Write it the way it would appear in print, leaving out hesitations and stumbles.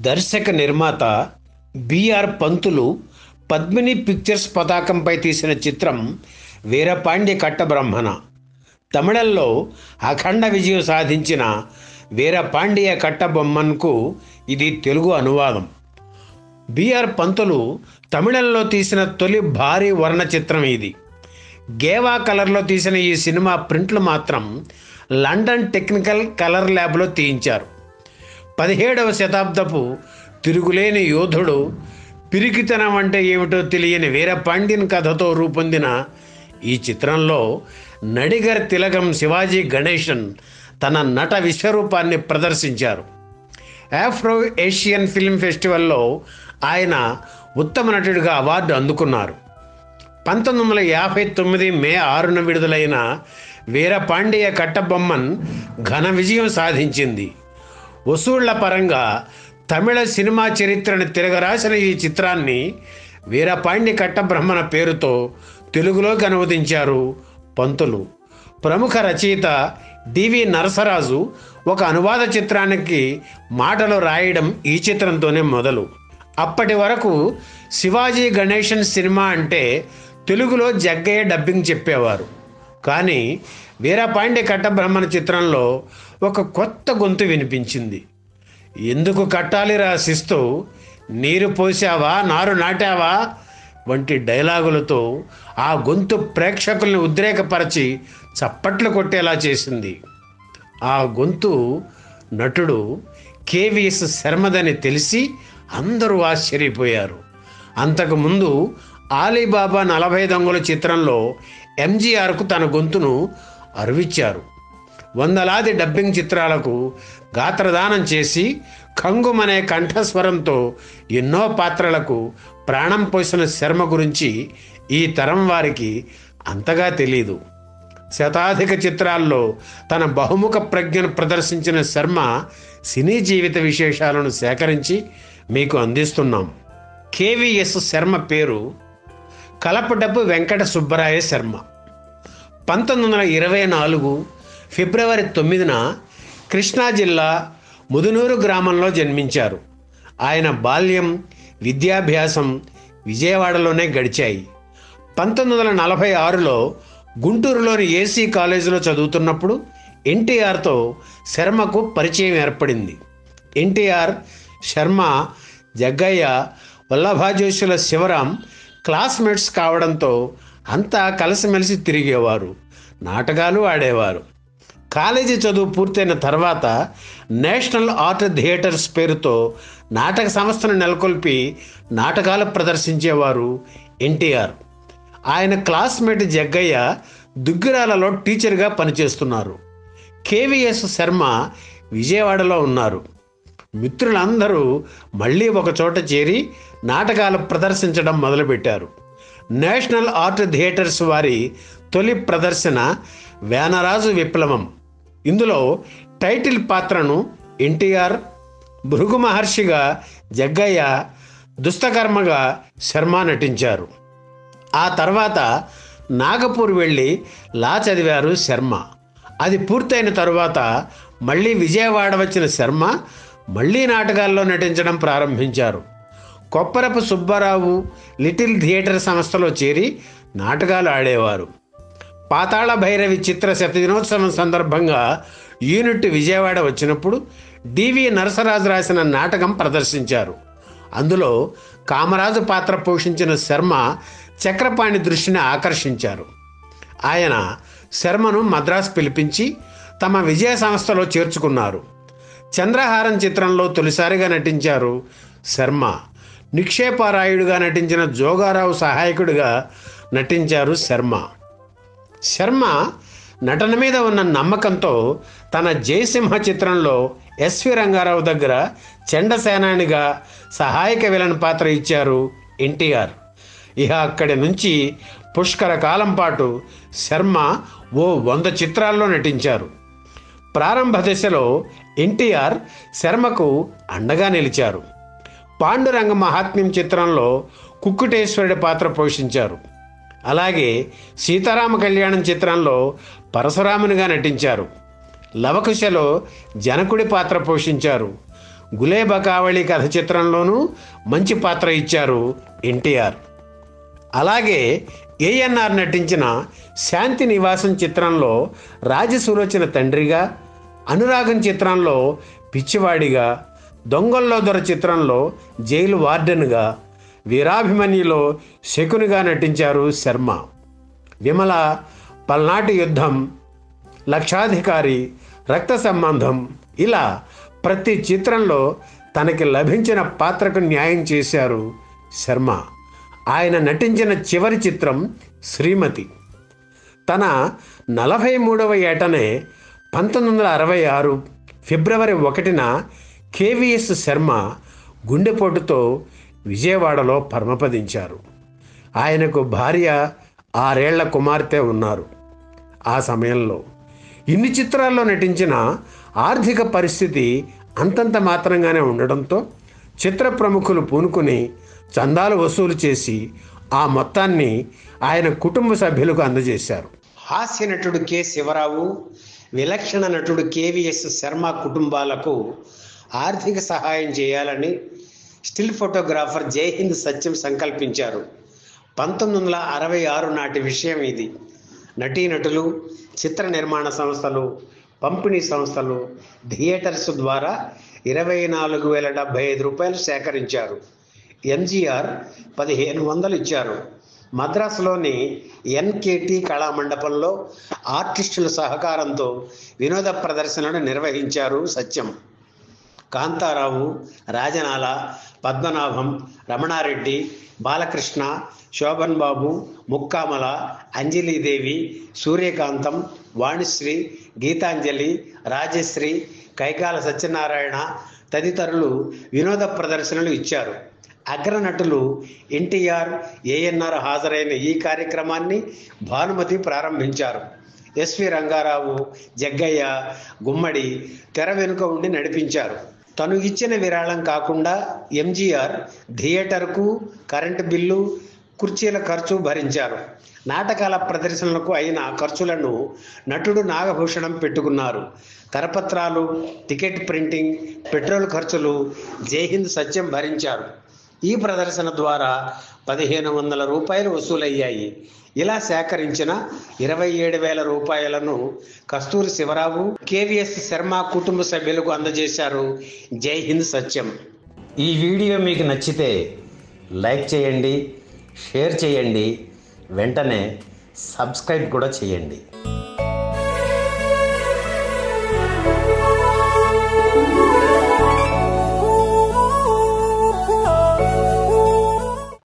దర్శక నిర్మాత బిఆర్ పంతులు పద్మిని పిక్చర్స్ పతాకంపై తీసిన చిత్రం వీరపాండ్య కట్టబ్రహ్మణ. తమిళంలో అఖండ విజయం సాధించిన వీరపాండ్య కట్టబొమ్మన్కు ఇది తెలుగు అనువాదం. బిఆర్ పంతులు తమిళంలో తీసిన తొలి భారీ వర్ణ చిత్రం ఇది. గేవా కలర్లో తీసిన ఈ సినిమా ప్రింట్లు మాత్రం లండన్ టెక్నికల్ కలర్ ల్యాబ్లో తీయించారు. 17వ శతాబ్దపు తిరుగులేని యోధుడు, పిరికితనం అంటే ఏమిటో తెలియని వీరపాండ్యన్ కథతో రూపొందిన ఈ చిత్రంలో నడిగర్ తిలకం శివాజీ గణేశన్ తన నట విశ్వరూపాన్ని ప్రదర్శించారు. ఆఫ్రో ఏషియన్ ఫిల్మ్ ఫెస్టివల్లో ఆయన ఉత్తమ నటుడిగా అవార్డు అందుకున్నారు. 1959 మే 6న విడుదలైన వీరపాండ్య కట్టబొమ్మన్ ఘన విజయం సాధించింది. వసూళ్ల పరంగా తమిళ సినిమా చరిత్రను తిరగరాసిన ఈ చిత్రాన్ని వీరపాండ్య కట్టబ్రహ్మణ పేరుతో తెలుగులోకి అనువదించారు పంతులు. ప్రముఖ రచయిత డివి నరసరాజు ఒక అనువాద చిత్రానికి మాటలు రాయడం ఈ చిత్రంతోనే మొదలు. అప్పటి వరకు శివాజీ గణేశన్ సినిమా అంటే తెలుగులో జగ్గయ్య డబ్బింగ్ చెప్పేవారు. కానీ వీరపాండ్య కట్టబ్రహ్మణ చిత్రంలో ఒక కొత్త గొంతు వినిపించింది. ఎందుకు కట్టాలిరా శిస్తు, నీరు పోసావా, నారు నాటావా వంటి డైలాగులతో ఆ గొంతు ప్రేక్షకుల్ని ఉద్రేకపరచి చప్పట్లు కొట్టేలా చేసింది. ఆ గొంతు నటుడు కేవీఎస్ శర్మదని తెలిసి అందరూ ఆశ్చర్యపోయారు. అంతకుముందు ఆలీబాబా 40 దొంగలు చిత్రంలో ఎంజీఆర్కు తన గొంతును అరువిచ్చారు. వందలాది డబ్బింగ్ చిత్రాలకు గాత్రదానం చేసి ఖంగుమనే కంఠస్వరంతో ఎన్నో పాత్రలకు ప్రాణం పోసిన శర్మ గురించి ఈ తరం వారికి అంతగా తెలీదు. శతాధిక చిత్రాల్లో తన బహుముఖ ప్రజ్ఞను ప్రదర్శించిన శర్మ సినీ జీవిత విశేషాలను సేకరించి మీకు అందిస్తున్నాం. కేవీఎస్ శర్మ పేరు కలపడపు వెంకట సుబ్బరాయ శర్మ. 1924 ఫిబ్రవరి 9న కృష్ణా జిల్లా ముదునూరు గ్రామంలో జన్మించారు. ఆయన బాల్యం, విద్యాభ్యాసం విజయవాడలోనే గడిచాయి. 1946లో గుంటూరులోని ఏసీ కాలేజీలో చదువుతున్నప్పుడు ఎన్టీఆర్తో శర్మకు పరిచయం ఏర్పడింది. ఎన్టీఆర్, శర్మ, జగ్గయ్య, వల్లభాజోషుల శివరాం క్లాస్మేట్స్ కావడంతో అంతా కలిసిమెలిసి తిరిగేవారు, నాటకాలు ఆడేవారు. కాలేజీ చదువు పూర్తయిన తర్వాత నేషనల్ ఆర్ట్ థియేటర్స్ పేరుతో నాటక సంస్థను నెలకొల్పి నాటకాలు ప్రదర్శించేవారు ఎన్టీఆర్. ఆయన క్లాస్మేట్ జగ్గయ్య దుగ్గిరాలలో టీచర్గా పనిచేస్తున్నారు. కేవీఎస్ శర్మ విజయవాడలో ఉన్నారు. మిత్రులందరూ మళ్ళీ ఒక చోట చేరి నాటకాలు ప్రదర్శించడం మొదలుపెట్టారు. నేషనల్ ఆర్ట్ థియేటర్స్ వారి తొలి ప్రదర్శన వేనరాజు విప్లవం. ఇందులో టైటిల్ పాత్రను ఎన్టీఆర్, భృగు మహర్షిగా జగ్గయ్య, దుస్తకర్మగా శర్మ నటించారు. ఆ తర్వాత నాగపూర్ వెళ్ళి లా చదివారు శర్మ. అది పూర్తయిన తరువాత మళ్ళీ విజయవాడ వచ్చిన శర్మ మళ్ళీ నాటకాల్లో నటించడం ప్రారంభించారు. కొప్పరపు సుబ్బారావు లిటిల్ థియేటర్ సంస్థలో చేరి నాటకాలు ఆడేవారు. పాతాళ భైరవి చిత్ర శతదినోత్సవం సందర్భంగా యూనిట్ విజయవాడ వచ్చినప్పుడు డివి నరసరాజు రాసిన నాటకం ప్రదర్శించారు. అందులో కామరాజు పాత్ర పోషించిన శర్మ చక్రపాణి దృష్టిని ఆకర్షించారు. ఆయన శర్మను మద్రాసు పిలిపించి తమ విజయ సంస్థలో చేర్చుకున్నారు. చంద్రహారం చిత్రంలో తొలిసారిగా నటించారు శర్మ. నిక్షేపారాయుడుగా నటించిన జోగారావు సహాయకుడిగా నటించారు శర్మ. శర్మ నటన మీద ఉన్న నమ్మకంతో తన జయసింహ చిత్రంలో ఎస్వి రంగారావు దగ్గర చండసేనానిగా సహాయక విలన్ పాత్ర ఇచ్చారు ఎన్టీఆర్. ఇక అక్కడి నుంచి పుష్కర కాలం పాటు శర్మ ఓ 100 చిత్రాల్లో నటించారు. ప్రారంభ దశలో ఎన్టీఆర్ శర్మకు అండగా నిలిచారు. పాండురంగ మహాత్మ్యం చిత్రంలో కుక్కుటేశ్వరుడి పాత్ర పోషించారు. అలాగే సీతారామ కళ్యాణం చిత్రంలో పరశురామునిగా నటించారు. లవకుశలో జనకుడి పాత్ర పోషించారు. గులేబకావళి కథ చిత్రంలోనూ మంచి పాత్ర ఇచ్చారు ఎన్టీఆర్. అలాగే ఏఎన్ఆర్ నటించిన శాంతి నివాసం చిత్రంలో రాజసులోచన తండ్రిగా, అనురాగం చిత్రంలో పిచ్చివాడిగా, దొంగల్లో దొర చిత్రంలో జైలు వార్డెన్గా, వీరాభిమన్యులో శకునిగా నటించారు శర్మ. విమల, పల్నాటి యుద్ధం, లక్షాధికారి, రక్త సంబంధం ఇలా ప్రతి చిత్రంలో తనకి లభించిన పాత్రకు న్యాయం చేశారు శర్మ. ఆయన నటించిన చివరి చిత్రం శ్రీమతి. తన 43వ ఏటనే 1966 ఫిబ్రవరి 1న కేవీఎస్ శర్మ గుండెపోటుతో విజయవాడలో పరమపదించారు. ఆయనకు భార్య, 6 ఏళ్ల కుమార్తె ఉన్నారు. ఆ సమయంలో ఇన్ని చిత్రాల్లో నటించిన ఆర్థిక పరిస్థితి అంతంత మాత్రంగానే ఉండడంతో చిత్ర ప్రముఖులు పూనుకుని చందాలు వసూలు చేసి ఆ మొత్తాన్ని ఆయన కుటుంబ సభ్యులకు అందజేశారు. హాస్య నటుడు కె శివరావు, విలక్షణ నటుడు కేవీఎస్ శర్మ కుటుంబాలకు ఆర్థిక సహాయం చేయాలని స్టిల్ ఫోటోగ్రాఫర్ జైహింద్ సత్యం సంకల్పించారు. 1966 నాటి విషయం ఇది. నటీనటులు, చిత్ర నిర్మాణ సంస్థలు, పంపిణీ సంస్థలు, థియేటర్స్ ద్వారా 24,075 రూపాయలు సేకరించారు. ఎంజీఆర్ 1,500 ఇచ్చారు. మద్రాసులోని ఎన్కేటి కళామండపంలో ఆర్టిస్టుల సహకారంతో వినోద ప్రదర్శనను నిర్వహించారు సత్యం. కాంతారావు, రాజనాల, పద్మనాభం, రమణారెడ్డి, బాలకృష్ణ, శోభన్ బాబు, ముక్కామల, అంజలీదేవి, సూర్యకాంతం, వాణిశ్రీ, గీతాంజలి, రాజశ్రీ, కైకాల సత్యనారాయణ తదితరులు వినోద ప్రదర్శనలు ఇచ్చారు. అగ్రనటులు ఎన్టీఆర్, ఏఎన్ఆర్ హాజరైన ఈ కార్యక్రమాన్ని భానుమతి ప్రారంభించారు. ఎస్వి రంగారావు, జగ్గయ్య, గుమ్మడి తెర వెనుక ఉండి నడిపించారు. తను ఇచ్చిన విరాళం కాకుండా ఎంజీఆర్ థియేటర్కు, కరెంటు బిల్లు, కుర్చీల ఖర్చు భరించారు. నాటకాల ప్రదర్శనలకు అయిన ఖర్చులను నటుడు నాగభూషణం పెట్టుకున్నారు. కరపత్రాలు, టికెట్ ప్రింటింగ్, పెట్రోల్ ఖర్చులు జైహింద్ సత్యం భరించారు. ఈ ప్రదర్శన ద్వారా 1,500 రూపాయలు వసూలయ్యాయి. ఇలా సేకరించిన 27,000 రూపాయలను కస్తూరి శివరావు, కేవీఎస్ శర్మ కుటుంబ సభ్యులకు అందజేశారు జైహింద్ సత్యం. ఈ వీడియో మీకు నచ్చితే లైక్ చేయండి, షేర్ చేయండి, వెంటనే సబ్స్క్రైబ్ కూడా చేయండి.